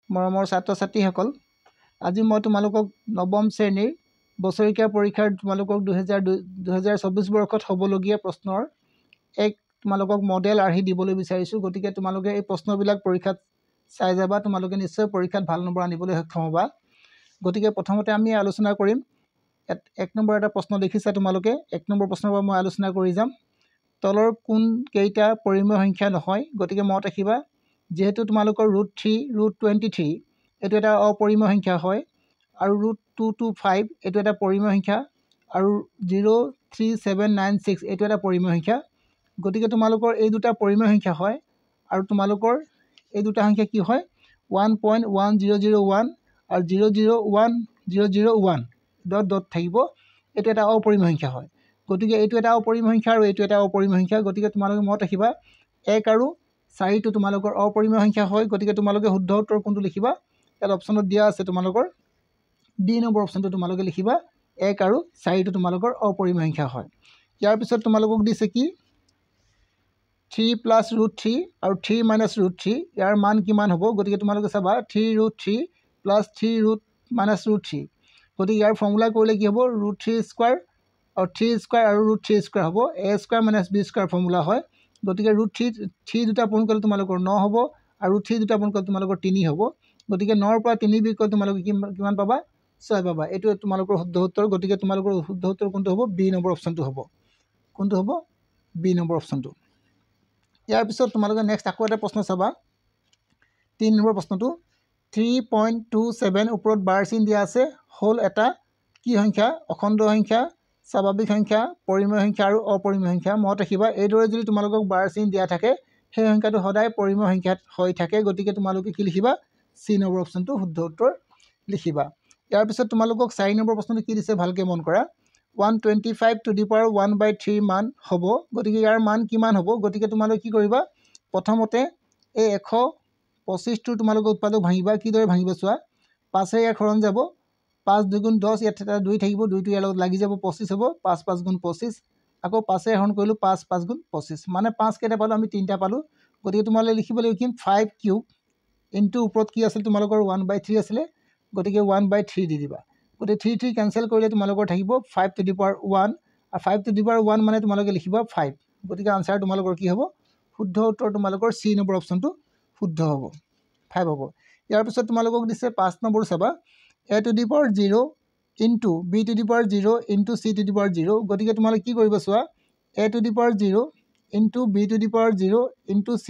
মৰমৰ ছাত্ৰ ছাত্ৰীসকল, আজি মই তোমালোকক নৱম শ্ৰেণীৰ বছৰেকীয়া পৰীক্ষাৰ তোমালোকক 2024 বৰ্ষত হ'বলগীয়া প্ৰশ্নৰ এক তোমালোকক মডেল আৰ্হি দিবলৈ বিচাৰিছোঁ। গতিকে তোমালোকে এই প্ৰশ্নবিলাক পৰীক্ষাত চাই যাবা, তোমালোকে নিশ্চয় পৰীক্ষাত ভাল নম্বৰ আনিবলৈ সক্ষম হ'বা। গতিকে প্ৰথমতে আমি আলোচনা কৰিম এক নম্বৰ এটা প্ৰশ্ন দেখিছা তোমালোকে। এক নম্বৰ প্ৰশ্নৰ পৰা মই আলোচনা কৰি যাম। তলৰ কোন কেইটা পৰিমেয় সংখ্যা নহয়? গতিকে মনত ৰাখিবা, যেহেতু তোমালোকৰ √3 √23 এইটো এটা অপৰিমেয় সংখ্যা হয়, আৰু √225 এইটো এটা পৰিমেয় সংখ্যা, আৰু 03796 এইটো এটা পৰিমেয় সংখ্যা। গতিকে তোমালোকৰ এই দুটা পৰিমেয় সংখ্যা হয়, আৰু তোমালোকৰ এই দুটা সংখ্যা কি হয়? 1.1001 আৰু 001,001 ডট থাকিব। এইটো এটা অপৰিমেয় সংখ্যা হয়। গতিকে এইটো এটা অপৰিমেয় সংখ্যা আৰু এইটো এটা অপৰিমেয় সংখ্যা। গতিকে তোমালোকে মনত ৰাখিবা 1 আৰু 4টো তোমালোকৰ অপৰিমেয় সংখ্যা হয়। গতিকে তোমালোকে শুদ্ধ উত্তৰ কোনটো লিখিবা? ইয়াত অপশ্যনত দিয়া আছে তোমালোকৰ ডি নম্বৰ অপশ্যনটো তোমালোকে লিখিবা। 1 আৰু 4টো তোমালোকৰ অপৰিমেয় সংখ্যা হয়। ইয়াৰ পিছত তোমালোকক দিছে কি? 3 + √3 আৰু 3 - √3 ইয়াৰ মান কিমান হ'ব? গতিকে তোমালোকে চাবা 3√3 + 3 - √3। গতিকে ইয়াৰ ফৰ্মুলা কৰিলে কি হ'ব? √3² আৰু 3² আৰু √3² হ'ব। a² - b² ফৰ্মুলা হয়। গতিকে √3 দুটা পূৰণ কৰিলে তোমালোকৰ 9 হ'ব, আৰু √3 দুটা পূৰণ কৰিলে তোমালোকৰ 3 হ'ব। গতিকে 9ৰ পৰা 3 বিয়োগ কৰিলে তোমালোকে কিমান পাবা? 6 পাবা। এইটো তোমালোকৰ শুদ্ধ উত্তৰ। গতিকে তোমালোকৰ শুদ্ধ উত্তৰ কোনটো হ'ব? বি নম্বৰ অপশ্যনটো হ'ব। কোনটো হ'ব? বি নম্বৰ অপশ্যনটো। ইয়াৰ পিছত তোমালোকে নেক্সট আকৌ এটা প্ৰশ্ন চাবা। 3 নম্বৰ প্ৰশ্নটো 3.27 ওপৰত বাৰ চিন দিয়া আছে, হ'ল এটা কি সংখ্যা? অখণ্ড সংখ্যা, স্বাভাৱিক সংখ্যা, পৰিমেয় সংখ্যা আৰু অপৰিমেয় সংখ্যা। মনত ৰাখিবা, এইদৰে যদি তোমালোকক বাৰ চিন দিয়া থাকে, সেই সংখ্যাটো সদায় পৰিমেয় সংখ্যাত হৈ থাকে। গতিকে তোমালোকে কি লিখিবা? চি নম্বৰ অপশ্যনটো শুদ্ধ উত্তৰ লিখিবা। ইয়াৰ পিছত তোমালোকক 4 নম্বৰ প্ৰশ্নটো কি দিছে ভালকৈ মন কৰা। 125⁻1/3 মান হ'ব। গতিকে ইয়াৰ মান কিমান হ'ব? গতিকে তোমালোকে কি কৰিবা? প্ৰথমতে এই 125টোৰ তোমালোকে উৎপাদক ভাঙিবা। কিদৰে ভাঙিব চোৱা। 5 ইয়াৰ হৰণ যাব, 5 × 2 = 10, ইয়াত এটা 2 থাকিব, 2টো ইয়াৰ লগত লাগি যাব, 25 হ'ব। 5 × 5 = 25, আকৌ 5 হৰণ কৰিলোঁ, 5 × 5 = 25, মানে 5 কেইটা পালোঁ? আমি 3টা পালোঁ। গতিকে তোমালোকে লিখিব লাগিব কি? 5³ ইনটু ওপৰত কি আছিল তোমালোকৰ? 1/3 আছিলে। গতিকে 1/3 দি দিবা। গতিকে 3 কেঞ্চেল কৰিলে তোমালোকৰ থাকিব 5⁻1, আৰু 5⁻1 মানে তোমালোকে লিখিবা 5। গতিকে আনচাৰ তোমালোকৰ কি হ'ব? শুদ্ধ উত্তৰ তোমালোকৰ চি নম্বৰ অপশ্যনটো শুদ্ধ হ'ব, 5 হ'ব। ইয়াৰ পিছত তোমালোকক দিছে 5 নম্বৰ চাবা। a⁴ into b⁴ into c⁴। গতিকে তোমালোকে কি কৰিব চোৱা। a⁴ into b⁴ into c⁴।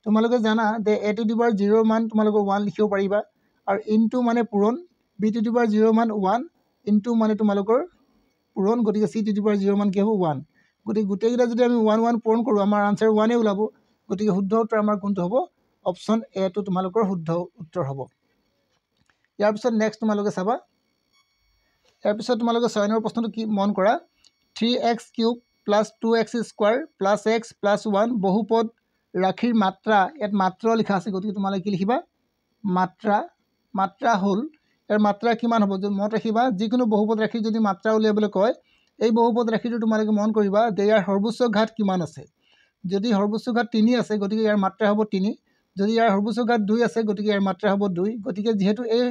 তোমালোকে জানা যে a⁴ মান তোমালোকৰ 1 লিখিব পাৰিবা, আৰু ইনটু মানে পূৰণ, b⁴ মান 1, ইনটু মানে তোমালোকৰ পূৰণ। গতিকে c⁴ মান কি হ'ব? 1। গতিকে গোটেইকেইটা যদি আমি 1 1 পূৰণ কৰোঁ, আমাৰ আনচাৰ 1 ওলাব। গতিকে শুদ্ধ উত্তৰ আমাৰ কোনটো হ'ব? অপশ্যন এটো তোমালোকৰ শুদ্ধ উত্তৰ হ'ব। ইয়াৰ পিছত নেক্সট তোমালোকে চাবা। ইয়াৰ পিছত তোমালোকে 6 নম্বৰ প্ৰশ্নটো কি মন কৰা। 3x³ + 2x² + x + 1 বহুপদ ৰাশিৰ মাত্ৰা, ইয়াত মাত্ৰা লিখা আছে। গতিকে তোমালোকে কি লিখিবা? মাত্ৰা হ'ল ইয়াৰ মাত্ৰা কিমান হ'ব? মনত ৰাখিবা, যিকোনো বহুপদ ৰাশিৰ যদি মাত্ৰা উলিয়াবলৈ কয়, এই বহুপদ ৰাশিটো তোমালোকে মন কৰিবা যে ইয়াৰ সৰ্বোচ্চ ঘাত কিমান আছে। যদি সৰ্বোচ্চ ঘাত 3 আছে, গতিকে ইয়াৰ মাত্ৰা হ'ব 3। যদি ইয়াৰ সৰ্বোচ্চ ঘাত 2 আছে, গতিকে ইয়াৰ মাত্ৰা হ'ব 2। গতিকে যিহেতু এই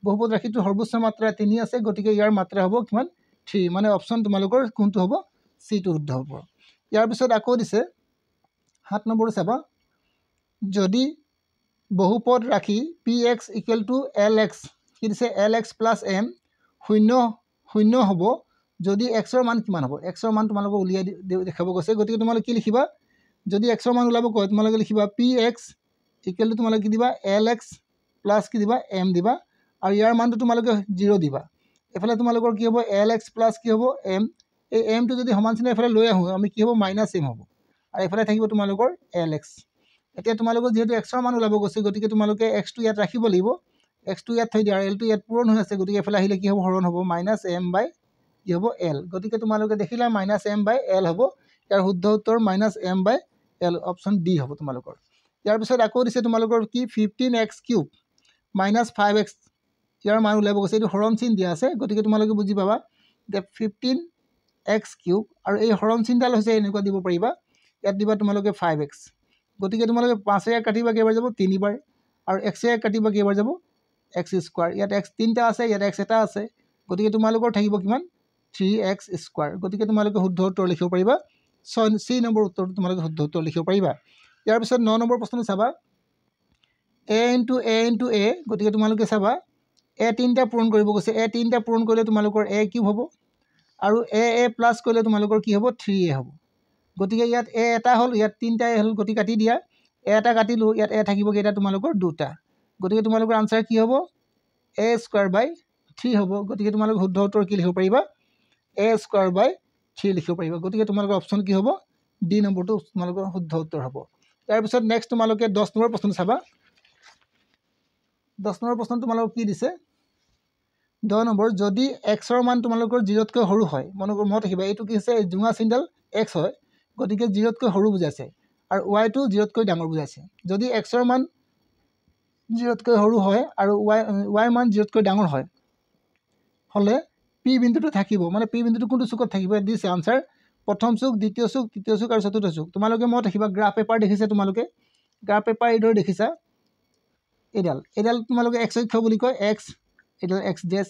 বহুপদ ৰাশিটোৰ সৰ্বোচ্চ মাত্ৰা 3 আছে, গতিকে ইয়াৰ মাত্ৰা হ'ব কিমান? 3। মানে অপশ্যন তোমালোকৰ কোনটো হ'ব? চিটো শুদ্ধ হ'ব। ইয়াৰ পিছত আকৌ দিছে 7 নম্বৰ চাবা। যদি বহুপদ ৰাশি px = lx, কি দিছে? lx + m 0 হ'ব, যদি xৰ মান কিমান হ'ব? xৰ মান তোমালোকক উলিয়াই দেখাব কৈছে। গতিকে তোমালোকে কি লিখিবা? যদি xৰ মান ওলাব কয়, তোমালোকে লিখিবা px = তোমালোকে কি দিবা? lx প্লাছ কি দিবা? m দিবা, আৰু ইয়াৰ মানটো তোমালোকে 0 দিবা। এফালে তোমালোকৰ কি হ'ব? lx প্লাছ কি হ'ব? m। এই mটো যদি সমান চিহ্ন এফালে লৈ আহোঁ, আমি কি হ'ব? -m হ'ব, আৰু এফালে থাকিব তোমালোকৰ lx। এতিয়া তোমালোকৰ যিহেতু xৰ মান ওলাব কৈছে, গতিকে তোমালোকে xটো ইয়াত ৰাখিব লাগিব। xটো ইয়াত থৈ দিয়া, আৰু lটো ইয়াত পূৰণ হৈ আছে। গতিকে এফালে আহিলে কি হ'ব? হৰণ হ'ব, -m/l কি হ'ব? l। গতিকে তোমালোকে দেখিলা -m/l হ'ব। ইয়াৰ শুদ্ধ উত্তৰ -m/l, অপশ্যন ডি হ'ব তোমালোকৰ। ইয়াৰ পিছত আকৌ দিছে তোমালোকৰ কি? 15x³ - 5x, ইয়াৰ মান উলিয়াব কৈছে। এইটো হৰণ চিন দিয়া আছে। গতিকে তোমালোকে বুজি পাবা যে 15x³ আৰু এই হৰণ চিনডাল হৈছে এনেকুৱা দিব পাৰিবা। ইয়াত দিবা তোমালোকে 5x। গতিকে তোমালোকে 5 কাটিবা কেইবাৰ যাব? 3 বাৰ। আৰু x কাটিব কেইবাৰ যাব x স্কোৱাৰ ইয়াত x তিনিটা আছে ইয়াত x এটা আছে গতিকে তোমালোকৰ থাকিব কিমান 3x স্কোৱাৰ গতিকে তোমালোকে শুদ্ধ উত্তৰ লিখিব পাৰিবা 6 নম্বৰ উত্তৰটো তোমালোকে শুদ্ধ উত্তৰ লিখিব পাৰিবা ইয়াৰ পিছত 9 নম্বৰ প্ৰশ্নটো চাবা a * a গতিকে তোমালোকে চাবা a তিনিটা পূৰণ কৰিব কৈছে a তিনিটা পূৰণ কৰিলে তোমালোকৰ a কিউব হ'ব আৰু a প্লাছ কৰিলে তোমালোকৰ কি হ'ব 3a হ'ব গতিকে ইয়াত a এটা হ'ল ইয়াত তিনিটাই হ'ল গতিকে কাটি দিয়া a এটা কাটিলোঁ ইয়াত a থাকিব কেইটা তোমালোকৰ দুটা গতিকে তোমালোকৰ আনসাৰ কি হ'ব a স্কোৱাৰ বাই 3 হ'ব গতিকে তোমালোকে শুদ্ধ উত্তৰ কি লিখিব পাৰিবা a স্কোৱাৰ বাই 3 লিখিব পাৰিবা গতিকে তোমালোকৰ অপশ্যন কি হ'ব ডি নম্বৰটো তোমালোকৰ শুদ্ধ উত্তৰ হ'ব ইয়াৰ পিছত নেক্সট তোমালোকে 10 নম্বৰ প্ৰশ্ন চাবা 10 নম্বৰ প্ৰশ্ন তোমালোকক কি দিছে 10 নম্বৰ যদি x ৰ মান তোমালোকৰ 0 তকৈ সৰু হয় মনত ৰাখিবা এইটো কি হৈছে জোঙা চিনডাল x হয় গতিকে 0 তকৈ সৰু বুজাইছে আৰু y টো 0 তকৈ ডাঙৰ বুজাইছে যদি x ৰ মান 0 তকৈ সৰু হয় আৰু y মান 0 তকৈ ডাঙৰ হয় হলে p বিন্দুটো থাকিব মানে p বিন্দুটো কোনটো চুকত থাকিব দিছে আনসাৰ প্ৰথম চুক দ্বিতীয় চুক তৃতীয় চুক আৰু চতুৰ্থ চুক তোমালোকে মনত ৰাখিবা গ্ৰাফ পেপাৰ দেখিছে তোমালোকে গ্ৰাফ পেপাৰ এইদৰে দেখিছা এডাল তোমালোকে x অক্ষ বুলি কয় x এডাল x ডেছ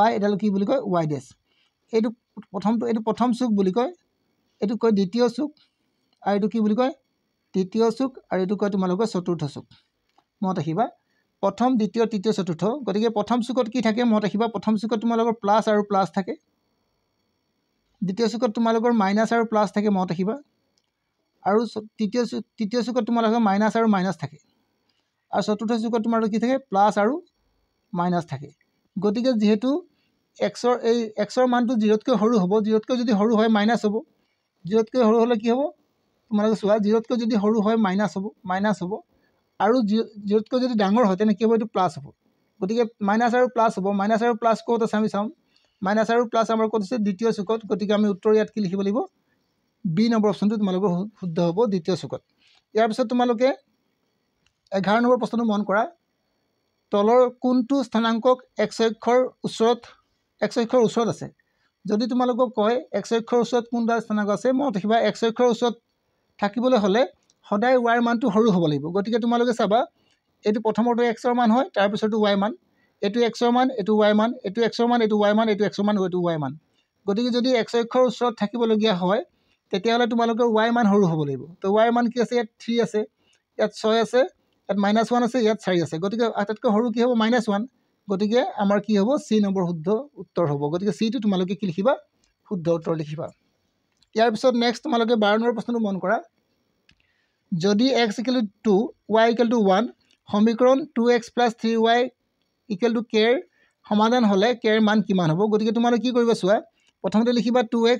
y এডাল কি বুলি কয় y ডেছ এইটো প্ৰথম চুক বুলি কয় এইটো কয় দ্বিতীয় চুক আৰু এইটো কি বুলি কয় তৃতীয় চুক আৰু এইটো কয় তোমালোকৰ চতুৰ্থ চুক মনত ৰাখিবা প্ৰথম দ্বিতীয় তৃতীয় চতুৰ্থ গতিকে প্ৰথম চুকত কি থাকে মনত ৰাখিবা প্ৰথম চুকত তোমালোকৰ প্লাছ আৰু প্লাছ থাকে দ্বিতীয় চুকত তোমালোকৰ মাইনাছ আৰু প্লাছ থাকে মনত ৰাখিবা আৰু তৃতীয় চুকত তোমালোকৰ মাইনাছ আৰু মাইনাছ থাকে আৰু চতুৰ্থ চুকত তোমালোকৰ কি থাকে প্লাছ আৰু মাইনাছ থাকে গতিকে যেহেতু x ৰ মানটো 0 তকৈ সৰু হ'ব 0 তকৈ যদি সৰু হয় মাইনাছ হ'ব 0 তকৈ সৰু হ'লে কি হ'ব তোমালোকে চোৱা 0 তকৈ যদি সৰু হয় মাইনাছ হ'ব আৰু 0 তকৈ যদি ডাঙৰ হয় তেনে কি হ'ব এইটো প্লাছ হ'ব গতিকে মাইনাছ আৰু প্লাছ হ'ব মাইনাছ আৰু প্লাছ ক'ত আছে আমি চাম মাইনাছ আৰু প্লাছ আমাৰ ক'ত আছে দ্বিতীয় চুকত গতিকে আমি উত্তৰ ইয়াত কি লিখিব লাগিব বি নম্বৰ অপশ্যনটো তোমালোকৰ শুদ্ধ হ'ব দ্বিতীয় চুকত ইয়াৰ পিছত তোমালোকে 11 নম্বৰ প্ৰশ্নটো মন কৰা তলৰ কোনটো স্থানাংকক x অক্ষৰ ওচৰত আছে যদি তোমালোকক কয় x অক্ষৰ ওচৰত কোনটা স্থানাংক আছে মনত ৰাখিবা x অক্ষৰ ওচৰত থাকিবলৈ হ'লে সদায় y ৰ মানটো সৰু হ'ব লাগিব গতিকে তোমালোকে চাবা এইটো প্ৰথমটো x ৰ মান হয় তাৰ পিছতো y মান এইটো x ৰ মান এইটো y মান এইটো x ৰ মান এইটো y মান এইটো x ৰ মান এইটো y মান গতিকে যদি x অক্ষৰ ওচৰত থাকিবলগীয়া হয় তেতিয়াহ'লে তোমালোকৰ y মান সৰু হ'ব লাগিব তো y মান কি আছে ইয়াত 3 আছে ইয়াত 6 আছে ইয়াত -1 আছে ইয়াত 4 আছে গতিকে আটাইতকৈ সৰু কি হ'ব -1 গতিকে আমাৰ কি হ'ব চি নম্বৰ শুদ্ধ উত্তৰ হ'ব গতিকে চি টো তোমালোকে কি লিখিবা শুদ্ধ উত্তৰ লিখিবা ইয়াৰ পিছত নেক্সট তোমালোকে 12 নম্বৰ প্ৰশ্নটো মন কৰা যদি x = 2 y = 1 সমীকৰণ 2x + 3y = k ৰ সমাধান হ'লে k ৰ মান কিমান হ'ব গতিকে তোমালোকে কি কৰিবা চোৱা প্ৰথমতে লিখিবা 2x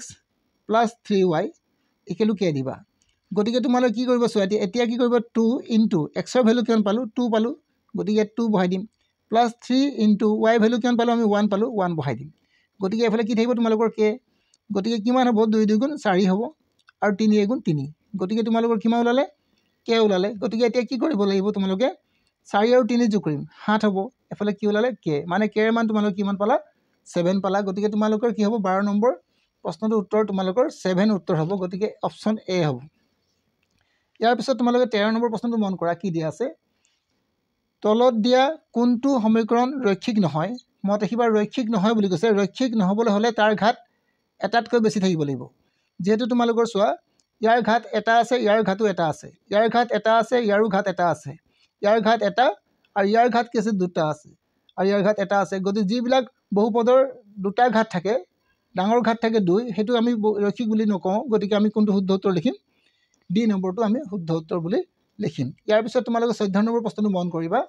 + 3y = k দিবা গতিকে তোমালোকে কি কৰিব চোৱা এতিয়া কি কৰিব 2 * x ৰ ভ্যালু কিমান পালো 2 পালো গতিকে 2 বহাই দিম +3 * y ভ্যালু কিমান পালো আমি 1 পালো 1 বহাই দিম গতিকে এফালে কি থাকিব তোমালোকৰ k গতিকে কিমান হ'ব 2 × 2 = 4 হ'ব আৰু 3 × 1 = 3 গতিকে তোমালোকৰ কিমান ওলালে k ওলালে গতিকে এতিয়া কি কৰিব লাগিব তোমালোকে 4 আৰু 3 যোগ কৰিম 7 হ'ব এফালে কি ওলালে k মানে k ৰ মান তোমালোকে কিমান পালা 7 পালা গতিকে তোমালোকৰ কি হ'ব 12 নম্বৰ প্ৰশ্নটোৰ উত্তৰ তোমালোকৰ 7 উত্তৰ হ'ব গতিকে অপশ্যন এ হ'ব ইয়াৰ পিছত তোমালোকে 13 নম্বৰ প্ৰশ্নটো মন কৰা কি দিয়া আছে তলত দিয়া কোনটো সমীকৰণ ৰৈখিক নহয় মত ৰাখিবা ৰৈখিক নহয় বুলি কৈছে ৰৈখিক নহবলৈ হ'লে তাৰ ঘাত এটাতকৈ বেছি থাকিব লাগিব যেহেতু তোমালোকৰ চোৱা ইয়াৰ ঘাত এটা আছে ইয়াৰ ঘাতো এটা আছে ইয়াৰ ঘাত এটা আছে ইয়াৰো ঘাত এটা আছে ইয়াৰ ঘাত এটা আৰু ইয়াৰ ঘাত কি আছে দুটা আছে আৰু ইয়াৰ ঘাত এটা আছে গতিকে যিবিলাক বহুপদৰ দুটা ঘাত থাকে ডাঙৰ ঘাত থাকে 2 হেতু আমি ৰৈখিক বুলি নকওঁ গতিকে আমি কোনটো শুদ্ধ উত্তৰ লিখিম ডি নম্বৰটো আমি শুদ্ধ উত্তৰ বুলি লিখিম ইয়াৰ পিছত তোমালোকে 14 নম্বৰ প্ৰশ্নটো মন কৰিবা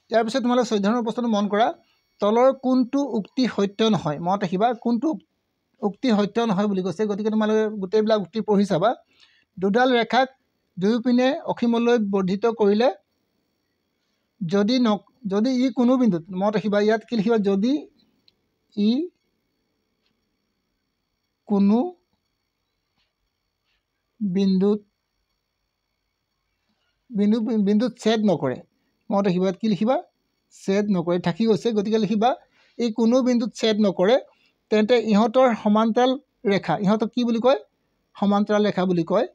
ইয়াৰ পিছত তোমালোকে 14 নম্বৰ প্ৰশ্নটো মন কৰা তলৰ কোনটো উক্তি সত্য নহয় মনত ৰাখিবা কোনটো উক্তি সত্য নহয় বুলি কৈছে গতিকে তোমালোকে গোটেইবিলাক উক্তি পঢ়ি চাবা দুডাল ৰেখাক দুয়োপিনে অসীমলৈ বৰ্ধিত কৰিলে যদি ই কোনো বিন্দুত মনত ৰাখিবা ইয়াত কি লিখিবা যদি ই কোনো বিন্দুত ছেদ নকৰে মনত ৰাখিবা কি লিখিবা ছেদ নকৰে থাকি গৈছে গতিকে লিখিবা এই কোনো বিন্দুত ছেদ নকৰে তেন্তে ইহঁতৰ সমান্তৰাল ৰেখা ইহঁতক কি বুলি কয় সমান্তৰাল ৰেখা বুলি কয়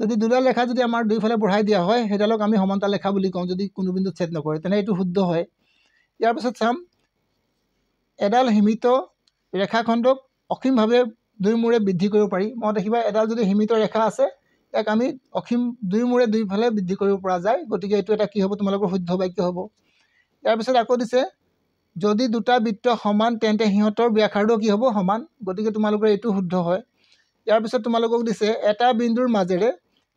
যদি দুডাল ৰেখা যদি আমাৰ দুইফালে বঢ়াই দিয়া হয় সেইডালক আমি সমান্তৰাল ৰেখা বুলি কওঁ যদি কোনো বিন্দুত ছেদ নকৰে তেনে এইটো শুদ্ধ হয় ইয়াৰ পিছত চাম এডাল সীমিত ৰেখাখণ্ডক অসীমভাৱে দুই মূৰে বৃদ্ধি কৰিব পাৰি মনত ৰাখিবা এডাল যদি সীমিত ৰেখা আছে ইয়াক আমি অসীম দুই মূৰে দুইফালে বৃদ্ধি কৰিব পৰা যায় গতিকে এইটো এটা কি হ'ব তোমালোকৰ শুদ্ধ বাক্য হ'ব ইয়াৰ পিছত আকৌ দিছে যদি দুটা বৃত্ত সমান তেন্তে সিহঁতৰ ব্যাসাৰ্ধ কি হ'ব সমান গতিকে তোমালোকৰ এইটো শুদ্ধ হয় ইয়াৰ পিছত তোমালোকক দিছে এটা বিন্দুৰ মাজেৰে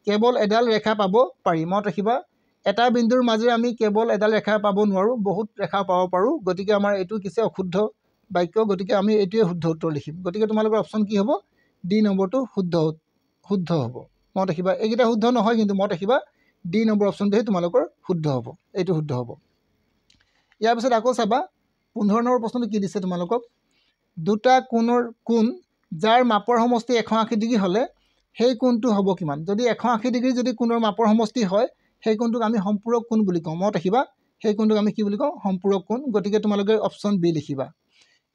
কেৱল এডাল ৰেখা পাব পাৰি মনত ৰাখিবা এটা বিন্দুৰ মাজেৰে আমি কেৱল এডাল ৰেখা পাব নোৱাৰোঁ বহুত ৰেখা পাব পাৰোঁ গতিকে আমাৰ এইটো কিছু অশুদ্ধ বাক্য গতিকে আমি এইটোৱে শুদ্ধ উত্তৰ লিখিম গতিকে তোমালোকৰ অপশ্যন কি হ'ব ডি নম্বৰটো শুদ্ধ হ'ব মনত ৰাখিবা এইকেইটা শুদ্ধ নহয় কিন্তু মনত ৰাখিবা ডি নম্বৰ অপশ্যনটোহে তোমালোকৰ শুদ্ধ হ'ব এইটো শুদ্ধ হ'ব ইয়াৰ পিছত আকৌ চাবা 15 নম্বৰ প্ৰশ্নটো কি দিছে তোমালোকক দুটা কোণৰ কোণ যাৰ মাপৰ সমষ্টি 180 ডিগ্ৰী হ'লে সেই কোণটো হ'ব কিমান যদি 180 ডিগ্ৰী যদি কোণৰ মাপৰ সমষ্টি হয় সেই কোণটোক আমি সম্পূৰক কোণ বুলি কওঁ মনত ৰাখিবা সেই কোণটোক আমি কি বুলি কওঁ সম্পূৰক কোণ গতিকে তোমালোকে অপশ্যন বি লিখিবা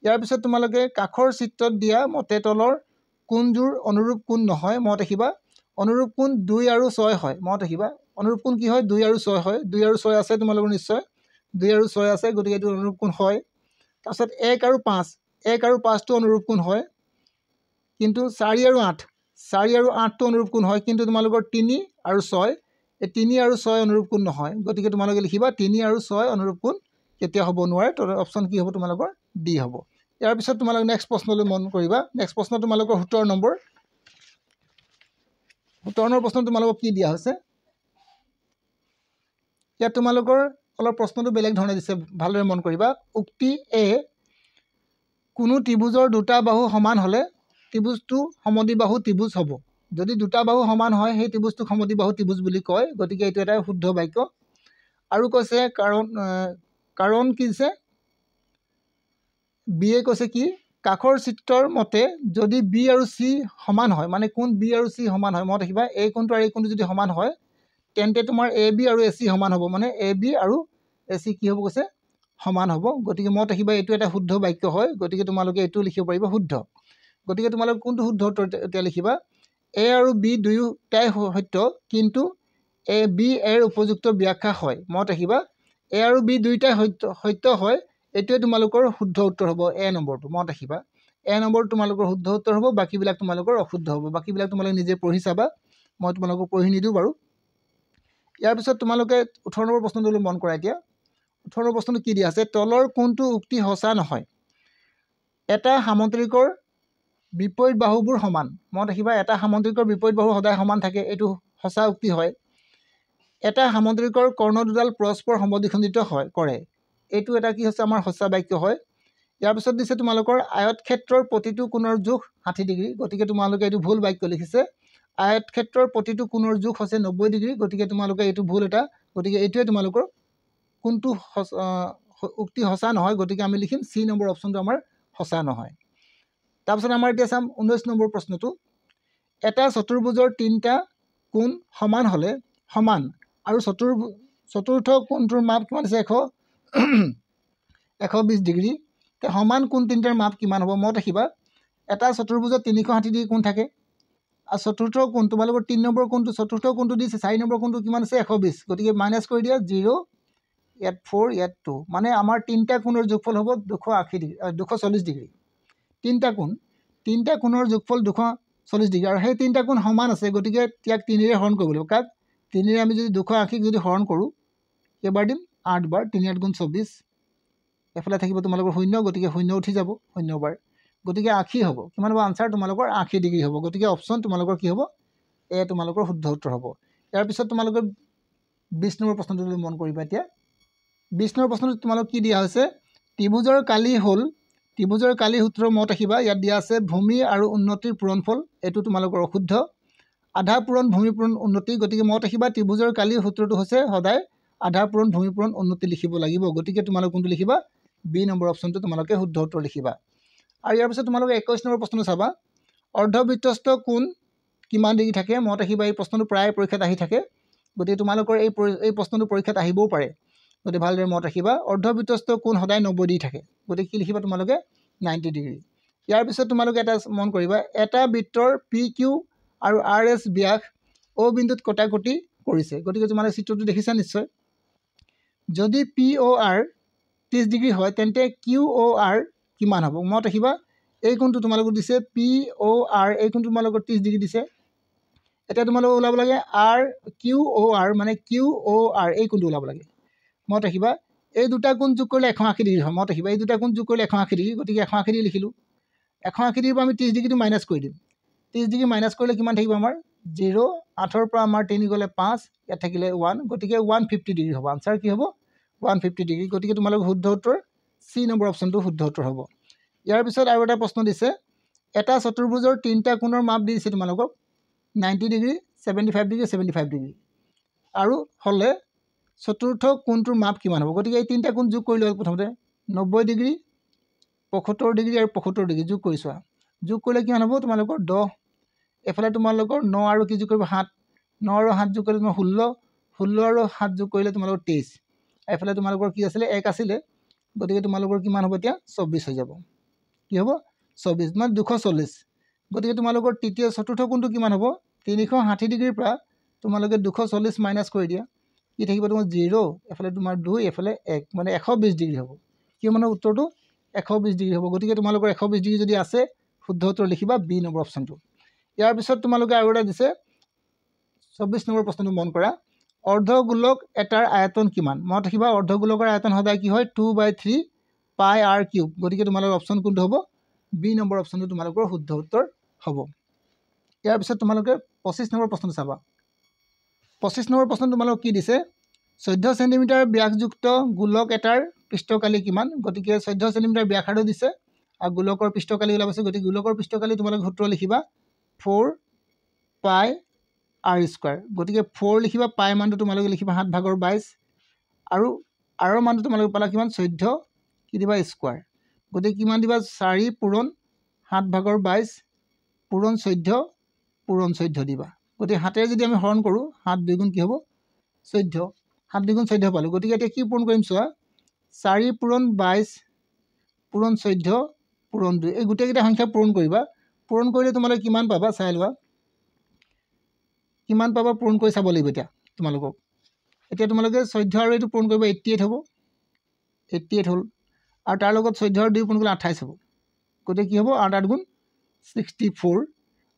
ইয়াৰ পিছত তোমালোকে কাষৰ চিত্ৰত দিয়া মতে তলৰ কোণযোৰ অনুৰূপ কোণ নহয় মনত ৰাখিবা অনুৰূপ কোণ 2 আৰু 6 হয় মনত ৰাখিবা অনুৰূপ কোণ কি হয় 2 আৰু 6 হয় 2 আৰু 6 আছে তোমালোকৰ নিশ্চয় 2 আৰু 6 আছে গতিকে এইটো অনুৰূপ কোণ হয় তাৰপিছত 1 আৰু 5টো অনুৰূপ কোণ হয় কিন্তু 4 আৰু 8টো অনুৰূপ কোণ হয় কিন্তু তোমালোকৰ 3 আৰু 6 এই 3 আৰু 6 অনুৰূপ কোণ নহয় গতিকে তোমালোকে লিখিবা 3 আৰু 6 অনুৰূপ কোণ কেতিয়া হ'ব নোৱাৰে তো অপশ্যন কি হ'ব তোমালোকৰ ডি হ'ব ইয়াৰ পিছত তোমালোকে নেক্সট প্ৰশ্নলৈ মন কৰিবা নেক্সট প্ৰশ্ন তোমালোকৰ 17 নম্বৰ প্ৰশ্ন তোমালোকক কি দিয়া হৈছে ইয়াত তোমালোকৰ অলপ প্ৰশ্নটো বেলেগ ধৰণে দিছে ভালদৰে মন কৰিবা উক্তি এ কোনো ত্ৰিভুজৰ দুটা বাহু সমান হ'লে ত্ৰিভুজটো সমদ্বিবাহু ত্ৰিভুজ হ'ব যদি দুটা বাহু সমান হয় সেই ত্ৰিভুজটোক সমদ্বিবাহু ত্ৰিভুজ বুলি কয় গতিকে এইটো এটা শুদ্ধ বাক্য আৰু কৈছে কাৰণ কি দিছে বি এ কৈছে কি কাষৰ চিত্ৰৰ মতে যদি বি আৰু চি সমান হয় মানে কোণ বি আৰু চি সমান হয় মনত ৰাখিবা এই কোণটো আৰু এই কোণটো যদি সমান হয় তেন্তে তোমাৰ এ বি আৰু এ চি সমান হ'ব মানে এ বি আৰু এ চি কি হ'ব কৈছে সমান হ'ব গতিকে মনত ৰাখিবা এইটো এটা শুদ্ধ বাক্য হয় গতিকে তোমালোকে এইটো লিখিব পাৰিবা শুদ্ধ গতিকে তোমালোকে কোনটো শুদ্ধ উত্তৰ এতিয়া লিখিবা এ আৰু বি দুয়োটাই সত্য কিন্তু এ বি এৰ উপযুক্ত ব্যাখ্যা হয় মনত ৰাখিবা এ আৰু বি দুয়োটাই সত্য হয় এইটোৱে তোমালোকৰ শুদ্ধ উত্তৰ হ'ব এ নম্বৰটো মনত ৰাখিবা এ নম্বৰটো তোমালোকৰ শুদ্ধ উত্তৰ হ'ব বাকীবিলাক তোমালোকৰ অশুদ্ধ হ'ব বাকীবিলাক তোমালোকে নিজে পঢ়ি চাবা মই তোমালোকক পঢ়ি নিদিওঁ বাৰু ইয়াৰ পিছত তোমালোকে 18 নম্বৰ প্ৰশ্নটোলৈ মন কৰা এতিয়া 18 নম্বৰ প্ৰশ্নটো কি দিয়া আছে তলৰ কোনটো উক্তি সঁচা নহয় এটা সামন্ত্ৰিকৰ বিপৰীত বাহুবোৰ সমান মনত ৰাখিবা এটা সামন্ত্ৰিকৰ বিপৰীত বাহু সদায় সমান থাকে এইটো সঁচা উক্তি হয় এটা সামন্ত্ৰিকৰ কৰ্ণ দুডাল পৰস্পৰ সমদ্বিখণ্ডিত কৰে এইটো এটা কি হৈছে আমাৰ সঁচা বাক্য হয় ইয়াৰ পিছত দিছে তোমালোকৰ আয়তক্ষেত্ৰৰ প্ৰতিটো কোণৰ জোখ 60 ডিগ্ৰী গতিকে তোমালোকে এইটো ভুল বাক্য লিখিছে আয়তক্ষেত্ৰৰ প্ৰতিটো কোণৰ জোখ হৈছে 90 ডিগ্ৰী গতিকে তোমালোকে এইটো ভুল এটা গতিকে এইটোৱে তোমালোকৰ কোনটো উক্তি সঁচা নহয় গতিকে আমি লিখিম চি নম্বৰ অপশ্যনটো আমাৰ সঁচা নহয় তাৰপিছত আমাৰ এতিয়া চাম 19 নম্বৰ প্ৰশ্নটো এটা চতুৰ্ভুজৰ তিনিটা কোণ সমান হ'লে সমান আৰু চতুৰ্থ কোণটোৰ মাপ কিমান আছে 120 ডিগ্ৰী সমান কোণ তিনিটাৰ মাপ কিমান হ'ব মনত ৰাখিবা এটা চতুৰ্ভুজত 360 ডিগ্ৰী কোণ থাকে আৰু চতুৰ্থ কোণ তোমালোকৰ 3 নম্বৰ কোণটো চতুৰ্থ কোণটো দিছে 4 নম্বৰ কোণটো কিমান আছে 120 গতিকে মাইনাছ কৰি দিয়া 0 ইয়াত 4 ইয়াত 2 মানে আমাৰ তিনিটা কোণৰ যোগফল হ'ব 240 ডিগ্ৰী তিনিটা কোণৰ যোগফল 240 ডিগ্ৰী আৰু সেই তিনিটা কোণ সমান আছে গতিকে ইয়াক 3ৰে হৰণ কৰিব লাগিব কাক 3ৰে আমি যদি 280 যদি হৰণ কৰোঁ কেইবাৰ দিম 8 বাৰ 3 8 গুণ 24 এফালে থাকিব তোমালোকৰ 0 গতিকে 0 উঠি যাব 0 বাৰ গতিকে 80 হ'ব কিমান হ'ব আনচাৰ তোমালোকৰ 80 ডিগ্ৰী হ'ব গতিকে অপশ্যন তোমালোকৰ কি হ'ব এ তোমালোকৰ শুদ্ধ উত্তৰ হ'ব ইয়াৰ পিছত তোমালোকৰ 20 নম্বৰ প্ৰশ্নটোলৈ মন কৰিবা এতিয়া 20 নম্বৰ প্ৰশ্নটো তোমালোক কি দিয়া হৈছে ত্ৰিভুজৰ কালি সূত্ৰ মনত ৰাখিবা ইয়াত দিয়া আছে ভূমি আৰু উন্নতিৰ পূৰণফল এইটো তোমালোকৰ অশুদ্ধ আধা পূৰণ ভূমি পূৰণ উন্নতি গতিকে মনত ৰাখিবা ত্ৰিভুজৰ কালি সূত্ৰটো হৈছে সদায় আধা পূৰণ ভূমি পূৰণ উন্নতি লিখিব লাগিব গতিকে তোমালোকে কোনটো লিখিবা বি নম্বৰ অপশ্যনটো তোমালোকে শুদ্ধ উত্তৰ লিখিবা আৰু ইয়াৰ পিছত তোমালোকে 21 নম্বৰ প্ৰশ্নটো চাবা অৰ্ধবৃত্তস্থ কোণ কিমান ডিগ্ৰী থাকে মনত ৰাখিবা এই প্ৰশ্নটো প্ৰায় পৰীক্ষাত আহি থাকে গতিকে তোমালোকৰ এই প্ৰশ্নটো পৰীক্ষাত আহিবও পাৰে গতিকে ভালদৰে মনত ৰাখিবা অৰ্ধবৃত্তস্থ কোণ সদায় 90 ডিগ্ৰী থাকে গতিকে কি লিখিবা তোমালোকে 90 ডিগ্ৰী ইয়াৰ পিছত তোমালোকে এটা মন কৰিবা এটা বৃত্তৰ পি কিউ আৰু আৰ এছ ব্যাস অ বিন্দুত কটাকটি কৰিছে গতিকে তোমালোকে চিত্ৰটো দেখিছা নিশ্চয় যদি POR 30 ডিগ্ৰী হয় তেন্তে QOR কিমান হ'ব মনত ৰাখিবা এই কোণটো তোমালোকক দিছে POR এই কোণটো তোমালোকক 30 ডিগ্ৰী দিছে এটা তোমালোকক ওলাব লাগে QOR মানে QOR এই কোণটো ওলাব লাগে মনত ৰাখিবা এই দুটা কোণ যোগ কৰিলে 180 ডিগ্ৰী হয় মনত ৰাখিবা এই দুটা কোণ যোগ কৰিলে 180 ডিগ্ৰী গতিকে 180 ডিগ্ৰী লিখিলোঁ 180 ডিগ্ৰীৰ পৰা আমি 30 ডিগ্ৰীটো মাইনাছ কৰি দিম 30 ডিগ্ৰী মাইনাছ কৰিলে কিমান থাকিব আমাৰ 0 8ৰ পৰা আমাৰ 3 গ'লে 5 ইয়াত থাকিলে 1 গতিকে 150 ডিগ্ৰী হ'ব আনসাৰ কি হ'ব 150 ডিগ্ৰী গতিকে তোমালোক শুদ্ধ উত্তৰ সি নম্বৰ অপশ্যনটো শুদ্ধ উত্তৰ হ'ব ইয়াৰ পিছত আৰু এটা প্ৰশ্ন দিছে এটা চতুৰ্ভুজৰ তিনিটা কোণৰ মাপ দিছে তোমালোকক 90 ডিগ্ৰী 75 ডিগ্ৰী 75 ডিগ্ৰী আৰু হলে চতুৰ্থ কোণটোৰ মাপ কিমান হ'ব গতিকে এই তিনিটা কোণ যোগ কৰি লওক প্ৰথমতে 90 ডিগ্ৰী 75 ডিগ্ৰী আৰু 75 ডিগ্ৰী যোগ কৰিছোৱা যোগ কৰিলে কিমান হ'ব তোমালোকৰ 10 এফালে তোমালোকৰ 9 আৰু কি যোগ কৰিব 7 9 আৰু 7 যোগ কৰিলে তোমাৰ 16 16 আৰু 7 যোগ কৰিলে তোমালোকৰ 23 এফালে তোমালোকৰ কি আছিলে 1 আছিলে গতিকে তোমালোকৰ কিমান হ'ব এতিয়া 24 হৈ যাব কি হ'ব 24 মানে 240 গতিকে তোমালোকৰ তৃতীয় চতুৰ্থ কোণটো কিমান হ'ব 360 ডিগ্ৰীৰ পৰা তোমালোকে 240 মাইনাছ কৰি দিয়া কি থাকিব তোমাৰ 0 এফালে তোমাৰ 2 এফালে 1 মানে 120 ডিগ্ৰী হ'ব কি মানে উত্তৰটো 120 ডিগ্ৰী হ'ব গতিকে তোমালোকৰ 120 ডিগ্ৰী যদি আছে শুদ্ধ উত্তৰ লিখিবা বি নম্বৰ অপশ্যনটো ইয়াৰ পিছত তোমালোকে আৰু এটা দিছে 24 নম্বৰ প্ৰশ্নটো মন কৰা অৰ্ধগোলক এটাৰ আয়তন কিমান মনত ৰাখিবা অৰ্ধগোলকৰ আয়তন সদায় কি হয় 2/3 পাই r কিউব গতিকে তোমালোকৰ অপশ্যন কোনটো হ'ব বি নম্বৰ অপশ্যনটো তোমালোকৰ শুদ্ধ উত্তৰ হ'ব ইয়াৰ পিছত তোমালোকে 25 নম্বৰ প্ৰশ্নটো চাবা 25 নম্বৰ প্ৰশ্ন তোমালোকক কি দিছে 14 সেন্টিমিটাৰ ব্যাসযুক্ত গোলক এটাৰ পৃষ্ঠকালি কিমান গতিকে 14 সেন্টিমিটাৰ ব্যাসাৰ্ধ দিছে আৰু গোলকৰ পৃষ্ঠকালি ওলাবছে গতিকে গোলকৰ পৃষ্ঠকালি তোমালোকে সূত্ৰ লিখিবা 4 পাই r স্কয়াৰ গতিকে 4 লিখিবা পাই মানটো তোমালোকে লিখিবা 7/22 আৰু r মানটো তোমালোকে পালা কিমান 14 কি দিবা স্কয়াৰ গতিকে কিমান দিবা 4 পূৰণ 7/22 পূৰণ 14 দিবা গতিকে হাতেৰে যদি আমি হৰণ কৰোঁ 7 2 গুণ কি হ'ব 14 7 2 গুণ 14 পালোঁ গতিকে এতিয়া কি পূৰণ কৰিম চোৱা 4 পূৰণ 22 পূৰণ 14 পূৰণ 2 এই গোটেইকেইটা সংখ্যা পূৰণ কৰিবা পূৰণ কৰিলে তোমালোকে কিমান পাবা চাই লোৱা কিমান পাবা পূৰণ কৰি চাব লাগিব তোমালোকক এতিয়া তোমালোকে 14 আৰু এইটো পূৰণ কৰিব 88 হ'ব 88 হ'ল আৰু তাৰ লগত 14 আৰু 2 পূৰণ কৰিলে 28 হ'ব গতিকে কি হ'ব 8 8 গুণ 64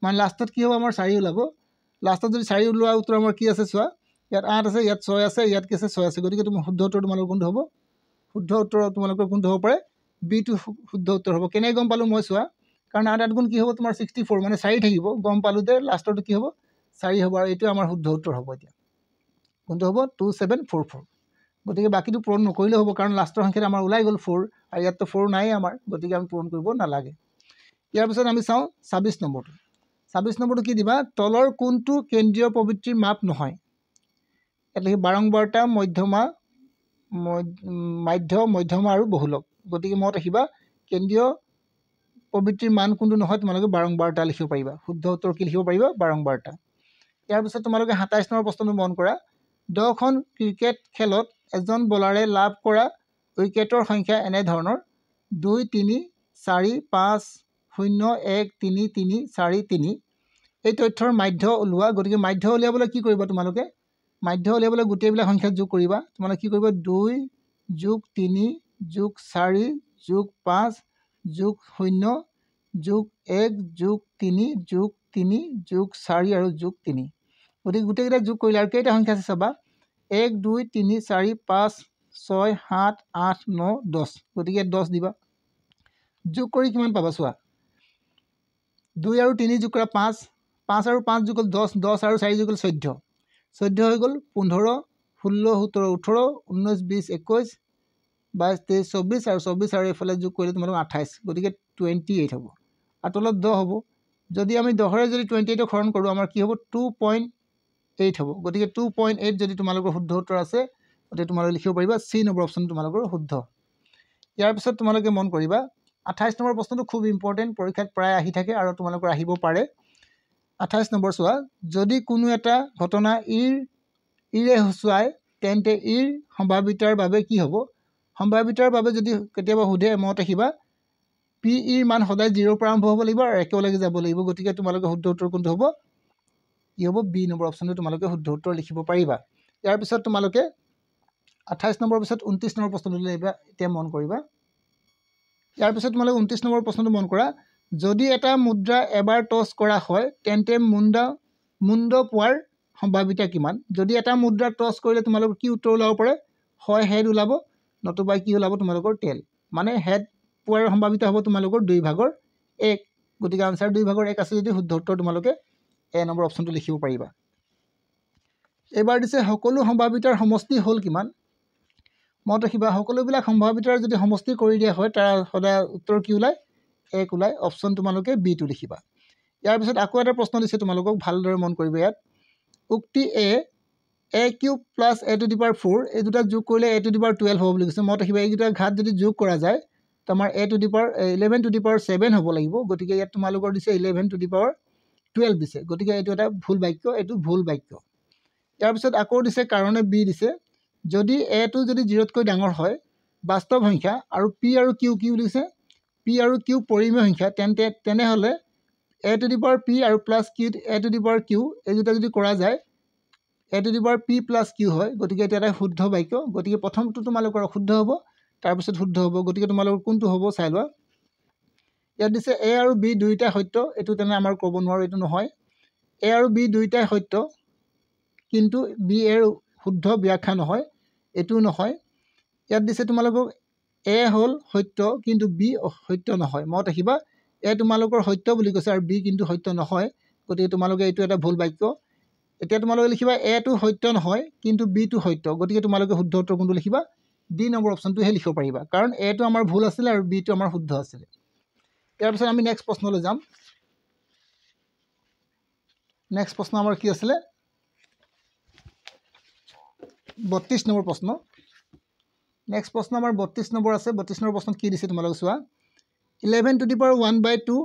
মানে লাষ্টত কি হ'ব আমাৰ 4 ওলাব লাষ্টত যদি 4 ওলোৱা উত্তৰ আমাৰ কি আছে চোৱা ইয়াত 8 আছে ইয়াত 6 আছে ইয়াত কি আছে 6 আছে গতিকে তোমাৰ শুদ্ধ উত্তৰ তোমালোকৰ কোনটো হ'ব শুদ্ধ উত্তৰ তোমালোকৰ কোনটো হ'ব পাৰে বি টো শুদ্ধ উত্তৰ হ'ব কেনে গম পালো মই চোৱা কাৰণ 8 8 গুণ কি হ'ব তোমাৰ 64 মানে 4 থাকিব গম পালো যে লাষ্টটো কি হ'ব 4 হ'ব আৰু এইটো আমাৰ শুদ্ধ উত্তৰ হ'ব এতিয়া কোনটো হ'ব 2744 গতিকে বাকিটো পূৰণ নকৰিলে হ'ব কাৰণ লাষ্টৰ সংখ্যাটো আমাৰ ওলাই গ'ল 4 আৰু ইয়াততো 4 নাই আমাৰ গতিকে আমি পূৰণ কৰিব নালাগে ইয়াৰ পিছত আমি চাওঁ 26 নম্বৰটো 26 নম্বৰটো কি দিবা তলৰ কোনটো কেন্দ্ৰীয় প্ৰবৃত্তিৰ মাপ নহয় এতলি বাৰংবাৰতা মধ্যমা আৰু বহুলক গতিকে মত ৰাখিবা কেন্দ্ৰীয় প্ৰবৃত্তিৰ মান কোনটো নহয় তোমালোকে বাৰংবাৰতা লিখিব পাৰিবা শুদ্ধ উত্তৰ কি লিখিব পাৰিবা বাৰংবাৰতা ইয়াৰ পিছত তোমালোকে 27 নম্বৰ প্ৰশ্নটো মন কৰা 10খন ক্ৰিকেট খেলত এজন বলাৰে লাভ কৰা উইকেটৰ সংখ্যা এনে ধৰণৰ 2 3 4 5 0 1 3 3 4 3 এই তথ্যৰ মাধ্য ওলোৱা গতিকে মাধ্য উলিয়াবলৈ কি কৰিবা তোমালোকে মাধ্য উলিয়াবলৈ গোটেইবিলাক সংখ্যা যোগ কৰিবা তোমালোকে কি কৰিবা 2 যোগ 3 যোগ 4 যোগ 5 যোগ 0 যোগ 1 যোগ 3 যোগ 3 যোগ 4 আৰু যোগ 3 গতিকে গোটেইকেইটা যোগ কৰিলে আৰু কেইটা সংখ্যা আছে চাবা 1 2 3 4 5 6 7 8 9 10 গতিকে 10 দিবা যোগ কৰি কিমান পাবা চোৱা 2 আৰু 3 যোগ কৰা 5 5 আৰু 5 যোগ হ'ল 10 10 আৰু 4 যোগ হ'ল 14 14 হৈ গ'ল 15 16 17 18 19 20 21 22 23 24 আৰু 24 আৰু এইফালে যোগ কৰিলে তোমালোক 28 গতিকে 28 হ'ব আৰু তলত 10 হ'ব যদি আমি 10ৰে যদি 28 হৰণ কৰোঁ আমাৰ কি হ'ব 2.8 হ'ব গতিকে 2.8 যদি তোমালোকৰ শুদ্ধ উত্তৰ আছে গতিকে তোমালোকে লিখিব পাৰিবা সি নম্বৰ অপশ্যন তোমালোকৰ শুদ্ধ ইয়াৰ পিছত তোমালোকে মন কৰিবা 28 নম্বৰ প্ৰশ্নটো খুব ইম্পৰ্টেণ্ট পৰীক্ষাত প্ৰায় আহি থাকে আৰু তোমালোকৰ আহিব পাৰে 28 নম্বৰ চোৱা যদি কোনো এটা ঘটনা ইৰে হচুৱাই তেন্তে ইৰ সম্ভাৱিতাৰ বাবে কি হ'ব সম্ভাৱিতাৰ বাবে যদি কেতিয়াবা সোধে মত ৰাখিবা পি ইৰ মান সদায় 0 পৰা আৰম্ভ হ'ব লাগিব আৰু একেলগে যাব লাগিব গতিকে তোমালোকে শুদ্ধ উত্তৰ কোনটো হ'ব কি হ'ব বি নম্বৰ অপশ্যনটো তোমালোকে শুদ্ধ উত্তৰ লিখিব পাৰিবা ইয়াৰ পিছত তোমালোকে 28 নম্বৰ পিছত 29 নম্বৰ প্ৰশ্নটো লিখিবা এতিয়া মন কৰিবা ইয়াৰ পিছত তোমালোকে 29 নম্বৰ প্ৰশ্নটো মন কৰা যদি এটা মুদ্ৰা এবাৰ টছ কৰা হয় তেন্তে মুণ্ড পোৱাৰ সম্ভাৱিতা কিমান যদি এটা মুদ্ৰা টছ কৰিলে তোমালোকৰ কি উত্তৰ ওলাব পাৰে হয় হেড ওলাব নতুবা কি ওলাব তোমালোকৰ টেল মানে হেড পোৱাৰ সম্ভাৱিতা হ'ব তোমালোকৰ 2/1 গতিকে আনসাৰ 2/1 আছে যদি শুদ্ধ উত্তৰ তোমালোকে এ নম্বৰ অপশ্যনটো লিখিব পাৰিবা এবাৰ দিছে সকলো সম্ভাৱিতাৰ সমষ্টি হ'ল কিমান মত ৰাখিবা সকলোবিলাক সম্ভাৱিতাৰ যদি সমষ্টি কৰি দিয়া হয় তাৰ সদায় উত্তৰ কি ওলায় 1 ওলায় অপশ্যন তোমালোকে বি টো লিখিবা ইয়াৰ পিছত আকৌ এটা প্ৰশ্ন দিছে তোমালোকক ভালদৰে মন কৰিবা ইয়াত উক্তি a cube plus a to the power 4 এই দুটা যোগ কৰিলে a টু দি পাৱাৰ 12 হ'ব বুলি কৈছে মত ৰাখিবা এই দুটা ঘাত যদি যোগ কৰা যায় তো আমাৰ a to the power 11 to the power 7 হ'ব লাগিব গতিকে ইয়াত তোমালোকৰ দিছে 11 টু দি পাৱাৰ 12 দিছে গতিকে এইটো এটা ভুল বাক্য এইটো ভুল বাক্য ইয়াৰ পিছত আকৌ দিছে কাৰণে বি দিছে যদি a টো যদি 0তকৈ ডাঙৰ হয় বাস্তৱ সংখ্যা আৰু p আৰু q কি দিছে p আৰু q পৰিমেয় সংখ্যা তেনেহলে a to the power p আৰু plus q a to the power q এই দুটা যদি কৰা যায় a to the power p plus q হয় গতিকে এটা এটা শুদ্ধ বাক্য গতিকে প্ৰথমটো তোমালোকৰ শুদ্ধ হ'ব তাৰ পিছত শুদ্ধ হ'ব গতিকে তোমালোকৰ কোনটো হ'ব চাই লোৱা ইয়াত দিছে a আৰু b দুইটা সত্য এটো তেনে আমাৰ ক'ব নোৱাৰো এটো নহয় a আৰু b দুইটা সত্য কিন্তু b এৰ শুদ্ধ ব্যাখ্যা নহয় এটো নহয় ইয়াত দিছে তোমালোকক a হল সত্য কিন্তু b সত্য নহয় মত ৰাখিবা a তোমালোকৰ সত্য বুলি কৈছে আৰু b কিন্তু সত্য নহয় গতিকে তোমালোকে এটো এটা ভুল বাক্য এতিয়া তোমালোকে লিখিবা a টো সত্য নহয় কিন্তু b টো সত্য গতিকে তোমালোকে শুদ্ধ উত্তৰ কোনটো লিখিবা ডি নম্বৰ অপশ্যনটো হে লিখিব পাৰিবা কাৰণ a টো আমাৰ ভুল আছিল আৰু b টো আমাৰ শুদ্ধ আছিল ইয়াৰ পিছত আমি নেক্সট প্ৰশ্নলৈ যাম নেক্সট প্ৰশ্ন আমাৰ কি আছিল 32 নম্বৰ প্ৰশ্ন নেক্সট প্ৰশ্ন আমাৰ 32 নম্বৰ আছে 32 নম্বৰ প্ৰশ্নত কি দিছে তোমালোক চোৱা 11 টু দি পাৱাৰ 1/2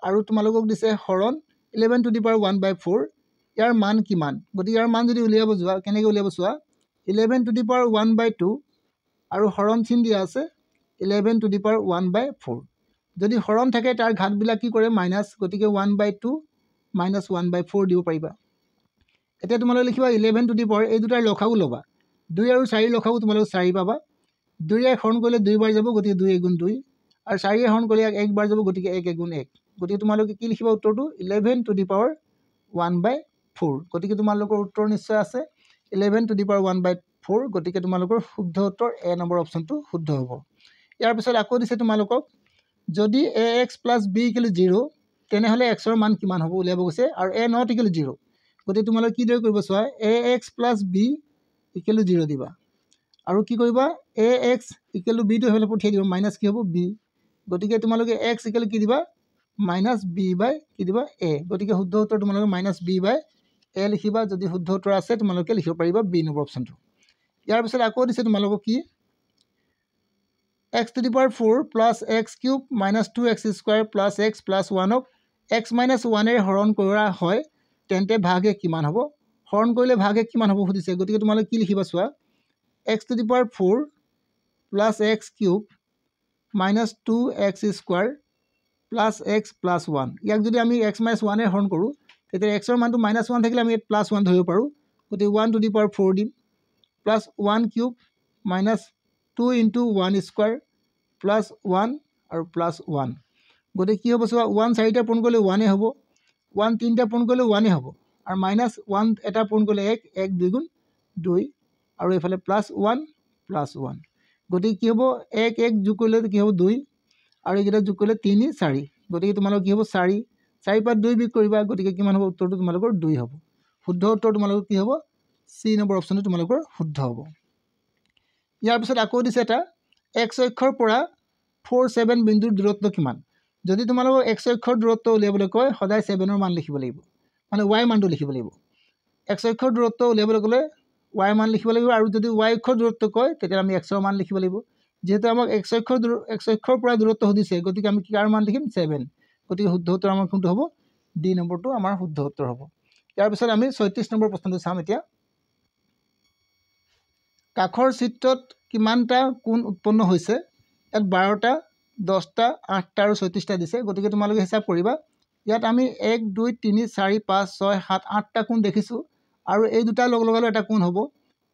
আৰু তোমালোকক দিছে হৰণ 11 টু দি পাৱাৰ 1/4 ইয়াৰ মান কিমান গতি ইয়াৰ মান যদি উলিয়াব যোৱা কেনেকৈ উলিয়াব চোৱা 11 টু দি পাৱাৰ 1/2 আৰু হৰণ চিন দিয়া আছে 11 টু দি পাৱাৰ 1/4 যদি হৰণ থাকে তাৰ ঘাতবিলাক কি কৰে মাইনাস গতিকে 1/2 মাইনাস 1/4 দিব পাৰিবা এতিয়া তোমালোকে লিখিবা 11 টু দি পাৱাৰ এই দুটাৰ লসাগু ল'বা 2 আৰু 4 লসাগু তোমালোকে 4 পাবা 2 এ হৰণ কৰিলে 2 বাৰ যাব গতিকে 2 গুণ 2 আৰু 4 এ হৰণ কৰিলে 1 বাৰ যাব গতিকে 1 গুণ 1 গতিকে তোমালোকে কি লিখিবা উত্তৰটো 11 টু দি পাৱাৰ 1/4 গতিকে তোমালোকৰ উত্তৰ নিশ্চয় আছে 11 টু দি পাৱাৰ 1/4 গতিকে তোমালোকৰ শুদ্ধ উত্তৰ এ নম্বৰ অপশ্যনটো শুদ্ধ হ'ব ইয়াৰ পিছত আকৌ দিছে তোমালোকক যদি ax + b = 0 তেনেহলে x ৰ মান কিমান হ'ব উলিয়াব গৈছে আৰু a not equal 0 গতিকে তোমালোকে কি দৰে কৰিব চোৱা ax + b = 0 দিবা আৰু কি কৰিবা ax = b টো হেলে পঠিয়াই দিবা মাইনাস কি হ'ব b গতিকে তোমালোকে x = কি দিবা -b/ কি দিবা a গতিকে শুদ্ধ উত্তৰ তোমালোকে -b/a লিখিবা যদি শুদ্ধ উত্তৰ আছে তোমালোকে লিখিব পাৰিবা b নম্বৰ অপশ্যনটো ইয়াৰ পিছত আকৌ দিছে তোমালোকক কি x to the power 4 plus x cube minus 2x square plus x plus 1 of x minus 1 এর হরণ কৰা হয় তেন্তে ভাগে কিমান হ'ব হৰণ কৰিলে ভাগে কিমান হ'ব সুধিছে গতিকে তোমালোকে কি লিখিবা চোৱা x to the power 4 plus x cube minus 2x square plus x plus 1 ইয়াক যদি আমি x minus 1 এর হৰণ কৰো তেতিয়া x এৰ মানটো -1 থাকিলে আমি +1 ধৰিব পাৰো গতিকে 1 to the power 4 দিম plus 1 cube minus 2 into 1 square plus 1 আৰু plus 1 গতিকে কি হ'ব চোৱা 1 4টা পূৰণ কৰিলে 1 হ'ব 1 3টা পূৰণ কৰিলে 1 হ'ব আৰু -1 এটা পূৰণ কৰিলে 1 1 2 গুণ 2 আৰু এফালে +1 +1 গতিকে কি হ'ব 1 1 যোগ কৰিলে কি হ'ব 2 আৰু এইকেইটা যোগ কৰিলে 3 4 গতিকে তোমালোকৰ কি হ'ব 4 4 পৰা 2 বিয়োগ কৰিবা গতিকে কিমান হ'ব উত্তৰটো তোমালোকৰ 2 হ'ব শুদ্ধ উত্তৰ তোমালোকৰ কি হ'ব সি নম্বৰ অপশ্যনটো তোমালোকৰ শুদ্ধ হ'ব ইয়াৰ পিছত আকৌ দিছে এটা x অক্ষৰ পৰা 4 7 বিন্দুৰ দূৰত্ব কিমান যদি তোমালোকৰ x অক্ষৰ দূৰত্ব উলিয়াবলৈ কয় সদায় 7 ৰ মান লিখিব লাগিব মানে y মানটো লিখিব লাগিব x অক্ষৰ দূৰত্ব উলিয়াবলৈ গ'লে y মান লিখিব লাগিব আৰু যদি y অক্ষৰ দূৰত্ব কয় তেতিয়া আমি x ৰ মান লিখিব লাগিব যেহেতু আমাক x অক্ষৰ পৰা দূৰত্ব সুধিছে গতিকে আমি কি মান লিখিম 7 গতিকে শুদ্ধ উত্তৰ আমাৰ কোনটো হ'ব ডি নম্বৰটো আমাৰ শুদ্ধ উত্তৰ হ'ব ইয়াৰ পিছত আমি 36 নম্বৰ প্ৰশ্নটো চাম এতিয়া কাখৰ চিত্ৰত কিমানটা কোণ উৎপন্ন হৈছে ইয়াত 12টা 10টা 8টা আৰু 36টা দিছে গতিকে তোমালোকে হিচাপ কৰিবা ইয়াত আমি 1 2 3 4 5 6 7 8টা কোণ দেখিছোঁ আৰু এই দুটা লগ লগালে এটা কোণ হ'ব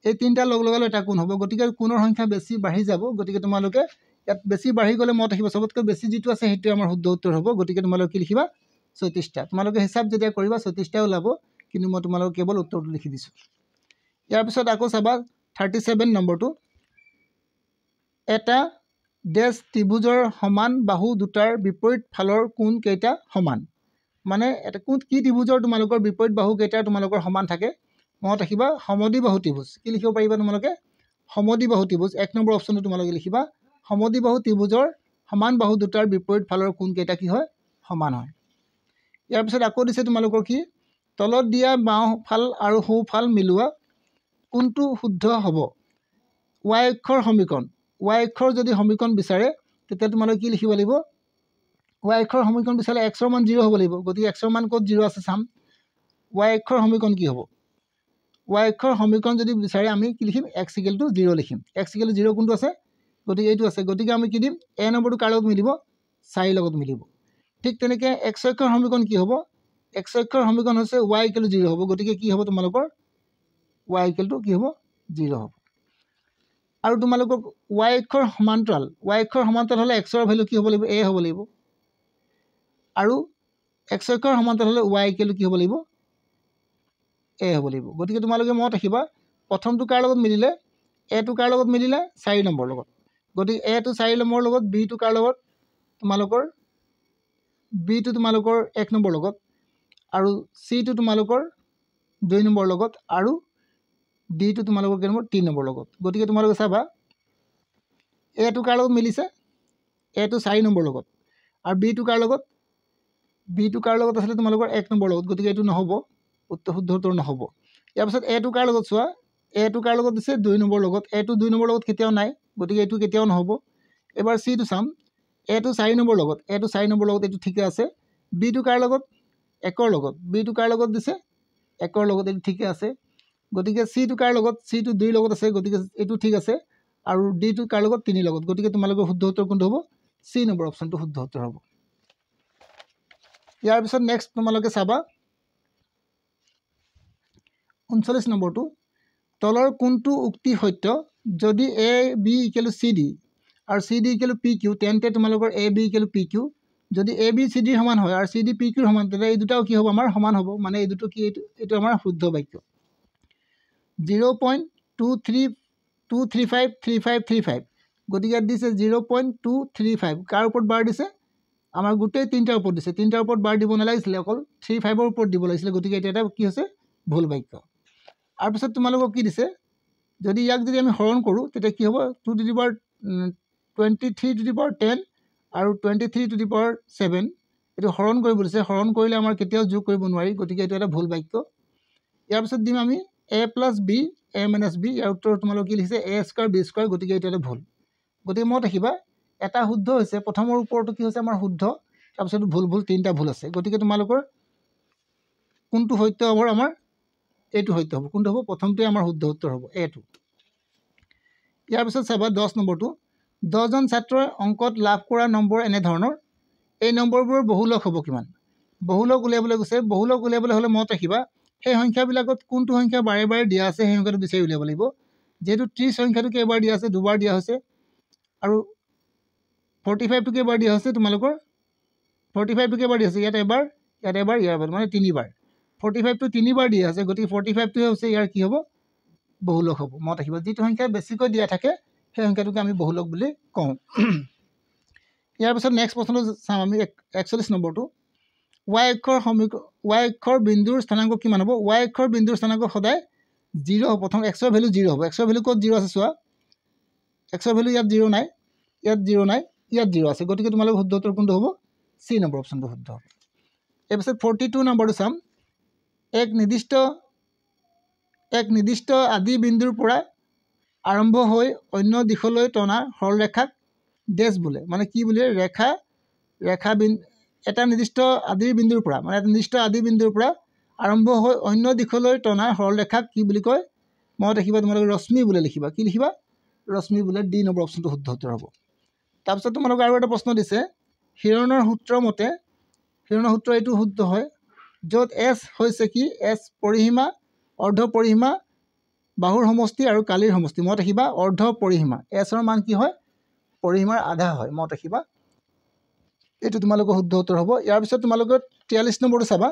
এই তিনিটা লগ লগালে এটা কোণ হ'ব গতিকে কোণৰ সংখ্যা বেছি বাঢ়ি যাব গতিকে তোমালোকে ইয়াত বেছি বাঢ়ি গ'লে মনত ৰাখিবা চবতকৈ বেছি যিটো আছে সেইটোৱে আমাৰ শুদ্ধ উত্তৰ হ'ব গতিকে তোমালোকে কি লিখিবা 34টা তোমালোকে হিচাপ যেতিয়া কৰিবা 34টা ওলাব কিন্তু মই তোমালোকক কেৱল উত্তৰটো লিখি দিছোঁ ইয়াৰ পিছত আকৌ চাবা 37 নম্বৰটো এটা ডেছ ত্ৰিভুজৰ সমান বাহু দুটাৰ বিপৰীত ফালৰ কোণ কেইটা সমান মানে এটা কোন কি ত্ৰিভুজৰ তোমালোকৰ বিপৰীত বাহু কেইটা তোমালোকৰ সমান থাকে মনত ৰাখিবা সমদ্বিবাহু ত্ৰিভুজ কি লিখিব পাৰিবা তোমালোকে সমদ্বিবাহু ত্ৰিভুজ 1 নম্বৰ অপচনটো তোমালোকে লিখিবা সমদ্বিবাহু ত্ৰিভুজৰ সমান বাহু দুটাৰ বিপৰীত ফালৰ কোণ কেইটা কি হয় সমান হয় ইয়াৰ পিছত আকৌ দিছে তোমালোকৰ কি তলত দিয়া বাওঁ ফাল আৰু সোঁ ফাল মিলোৱা কোনটো শুদ্ধ হ'ব y অক্ষৰ সমীকৰণ y অক্ষৰ যদি সমীকৰণ বিচাৰে তেতিয়া তোমালোকে কি লিখিব লাগিব y অক্ষৰ সমীকৰণ বিচাৰে x ৰ মান 0 হ'ব লাগিব গতিকে x ৰ মান ক'ত 0 আছে চাম y অক্ষৰ সমীকৰণ কি হ'ব y অক্ষৰ সমীকৰণ যদি বিচাৰে আমি কি লিখিম x = 0 লিখিম x = 0 কোনটো আছে গতিকে এইটো আছে গতিকে আমি কি দিম a নম্বৰটো কাৰ লগত মিলিব 4 লগত মিলিব ঠিক তেনেকৈ x অক্ষৰ সমীকৰণ কি হ'ব x অক্ষৰ সমীকৰণ হৈছে y = 0 হ'ব গতিকে কি হ'ব তোমালোকৰ y = কি হ'ব 0 হ'ব আৰু তোমালোকক y অক্ষৰ সমান্তৰাল হ'লে x ৰ ভ্যালু কি হ'ব লাগিব a হ'ব লাগিব আৰু x অক্ষৰ সমান্তৰাল হ'লে y = কি হ'ব লাগিব a হ'ব লাগিব গতিকে তোমালোকে মনত ৰাখিবা প্ৰথমটো কাৰ লগত মিলিলে a টো কাৰ লগত মিলিলে 4 নম্বৰ লগত গতিকে a টো 4 নম্বৰ লগত b টো কাৰ লগত তোমালোকৰ b টো তোমালোকৰ 1 নম্বৰ লগত আৰু c টো তোমালোকৰ 2 নম্বৰ লগত আৰু d টো তোমালোকৰ কি নম্বৰ 3 নম্বৰ লগত গতিকে তোমালোকে চাবা a টো কাৰ লগত মিলিছে a টো 4 নম্বৰ লগত আৰু b টো কাৰ লগত আছিলে তোমালোকৰ 1 নম্বৰ লগত গতিকে এইটো নহ'ব শুদ্ধ উত্তৰ নহ'ব ইয়াৰ পিছত a টো কাৰ লগত চোৱা a টো কাৰ লগত দিছে 2 নম্বৰ লগত a টো 2 নম্বৰ লগত কেতিয়াও নাই গতিকে এইটো কেতিয়াও নহ'ব এবাৰ c টো চাম a টো 4 নম্বৰ লগত এইটো ঠিকে আছে b টো কাৰ লগত 1 ৰ লগত b টো কাৰ লগত দিছে 1 ৰ লগত এইটো ঠিকে আছে গতিকে c টো কাৰ লগত c টো 2 লগত আছে গতিকে এইটো ঠিক আছে আৰু d টো কাৰ লগত 3 লগত গতিকে তোমালোকৰ শুদ্ধ উত্তৰ কোনটো হ'ব c নম্বৰ অপচনটো শুদ্ধ উত্তৰ হ'ব ইয়াৰ পিছত নেক্সট তোমালোকে চাবা 39 নম্বৰটো তলৰ কোনটো উক্তি সত্য যদি a b = cd আৰু cd = pq তেন্তে তোমালোকৰ a b = pq যদি a b cd সমান হয় আৰু cd pq সমান তেন্তে এই দুটাও কি হ'ব আমাৰ সমান হ'ব মানে এই দুটো কি এইটো আমাৰ শুদ্ধ বাক্য 0.2353535 গতিকে দিছে 0.235 কাৰ ওপৰত বাৰ দিছে আমাৰ গোটেই তিনিটাৰ ওপৰত দিছে তিনিটাৰ ওপৰত বাৰ দিব নালাগিছিলে অকল 35 ৰ ওপৰত দিব লাগিছিলে গতিকে এটা কি হৈছে ভুল বাক্য আৰু পিছত তোমালোকক কি দিছে যদি ইয়াক যদি আমি হৰণ কৰোঁ তেতিয়া কি হ'ব 2^23^10 আৰু 23^7 এইটো হৰণ কৰিব দিছে হৰণ কৰিলে আমাৰ কেতিয়াও যোগ কৰিব নোৱাৰি গতিকে এইটো এটা ভুল বাক্য ইয়াৰ পিছত দিম আমি a + b a - b ইয়াৰ উত্তৰ তোমালোকে কি লিখিছে a² b² গতিকে এইটো এটা ভুল গতিকে মনত ৰাখিবা এটা শুদ্ধ হৈছে প্ৰথমৰ ওপৰতো কি হৈছে আমাৰ শুদ্ধ তাৰপিছত ভুল তিনিটা ভুল আছে গতিকে তোমালোকৰ কোনটো সত্য হ'ব আমাৰ এইটো সত্য হ'ব কোনটো হ'ব প্ৰথমটোৱে আমাৰ শুদ্ধ উত্তৰ হ'ব এটো ইয়াৰ পিছত চাবা 10 নম্বৰটো 10 জন ছাত্ৰই অংকত লাভ কৰা নম্বৰ এনে ধৰণৰ এই নম্বৰবোৰৰ বহুলক হ'ব কিমান বহুলক উলিয়াবলৈ গৈছে বহুলক উলিয়াবলৈ হ'লে মনত ৰাখিবা সেই সংখ্যাবিলাকত কোনটো সংখ্যা বাৰে বাৰে দিয়া আছে সেই সংখ্যাটো বিচাৰি উলিয়াব লাগিব যেহেতু 30 সংখ্যাটো কেইবাৰ দিয়া আছে দুবাৰ দিয়া হৈছে আৰু 45 টো কেইবাৰ দিয়া হৈছে তোমালোকৰ 45 টো কেইবাৰ দিয়া আছে ইয়াত এবাৰ ইয়াৰ বাৰ মানে তিনিবাৰ 45 টো তিনিবাৰ দিয়া আছে গতিকে 45 টো হৈছে ইয়াৰ কি হ'ব বহুলক হ'ব মনত ৰাখিবা যিটো সংখ্যা বেছিকৈ দিয়া থাকে সেই সংখ্যাটোকে আমি বহুলক বুলি কওঁ ইয়াৰ পিছত নেক্সট প্ৰশ্নটো চাম আমি 41 নম্বৰটো y অক্ষৰ বিন্দুৰ স্থানাংক কিমান হ'ব y অক্ষৰ বিন্দুৰ স্থানাংক সদায় 0 হ'ব প্ৰথম x ৰ ভ্যালু 0 হ'ব x ৰ ভ্যালু ক'ত 0 আছে চোৱা x ৰ ভ্যালু ইয়াত 0 নাই ইয়াত 0 আছে গতিকে তোমালোকৰ শুদ্ধ উত্তৰ কোনটো হ'ব c নম্বৰ অপচনটো শুদ্ধ হ'ব এৰ পিছত 42 নম্বৰটো চাম এক নিৰ্দিষ্ট আদি বিন্দুৰ পৰা আৰম্ভ হৈ অন্য দিশলৈ টনা সৰলৰেখাক ডেছ বোলে মানে কি বোলে ৰেখা এটা নিৰ্দিষ্ট আদিৰ বিন্দুৰ পৰা মানে এটা নিৰ্দিষ্ট আদি বিন্দুৰ পৰা আৰম্ভ হৈ অন্য দিশলৈ টনা সৰলৰেখাক কি বুলি কয় মনত ৰাখিবা তোমালোকে ৰশ্মি বোলে লিখিবা কি লিখিবা ৰশ্মি বোলে ডি নম্বৰ অপচনটো শুদ্ধ উত্তৰ হ'ব তাৰপিছত তোমালোকে আৰু এটা প্ৰশ্ন দিছে হিৰণৰ সূত্ৰ মতে হিৰণৰ সূত্ৰ এইটো শুদ্ধ হয় য'ত এছ হৈছে কি এছ পৰিসীমা অৰ্ধ পৰিসীমা বাহুৰ সমষ্টি আৰু কালিৰ সমষ্টি মনত ৰাখিবা অৰ্ধ পৰিসীমা এছৰ মান কি হয় পৰিসীমাৰ আধা হয় মনত ৰাখিবা এইটো তোমালোকৰ শুদ্ধ উত্তৰ হ'ব ইয়াৰ পিছত তোমালোকৰ 43 নম্বৰটো চাবা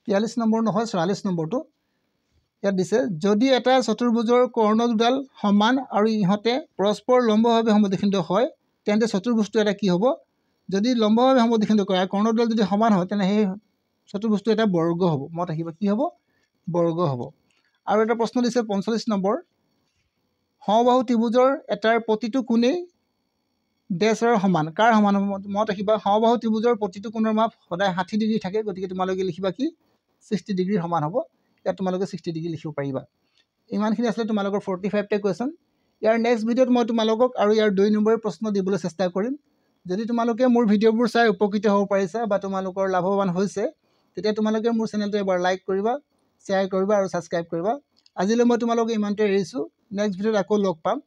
43 নম্বৰ নহয় 44 নম্বৰটো ইয়াত দিছে যদি এটা চতুৰ্ভুজৰ কৰ্ণ দুডাল সমান আৰু ইহঁতে পৰস্পৰ লম্বভাৱে সমদ্বিখণ্ড হয় তেন্তে চতুৰ্ভুজটো এটা কি হ'ব যদি লম্বভাৱে সমদ্বিখণ্ড কৰে কৰ্ণ দুডাল যদি সমান হয় তেনে সেই চতুৰ্ভুজটো এটা বৰ্গ হ'ব মনত ৰাখিবা কি হ'ব বৰ্গ হ'ব আৰু এটা প্ৰশ্ন দিছে 45 নম্বৰ সমবাহু ত্ৰিভুজৰ এটাৰ প্ৰতিটো কোণেই ডেছৰ সমান কাৰ সমান হ'ব মনত ৰাখিবা সমবাহু ত্ৰিভুজৰ প্ৰতিটো কোণৰ মাপ সদায় 60 ডিগ্ৰী থাকে গতিকে তোমালোকে লিখিবা কি 60 ডিগ্ৰীৰ সমান হ'ব ইয়াত তোমালোকে 60 ডিগ্ৰী লিখিব পাৰিবা ইমানখিনি আছিলে তোমালোকৰ 45 টা কোৱেশ্যন ইয়াৰ নেক্সট ভিডিঅ'ত মই তোমালোকক আৰু ইয়াৰ 2 নম্বৰৰ প্ৰশ্ন দিবলৈ চেষ্টা কৰিম যদি তোমালোকে মোৰ ভিডিঅ'বোৰ চাই উপকৃত হ'ব পাৰিছা বা তোমালোকৰ লাভৱান হৈছে তেতিয়া তোমালোকে মোৰ চেনেলটো এবাৰ লাইক কৰিবা শ্বেয়াৰ কৰিবা আৰু ছাবস্ক্ৰাইব কৰিবা আজিলৈ মই তোমালোকক ইমানতে এৰিছোঁ নেক্সট ভিডিঅ'ত আকৌ লগ পাম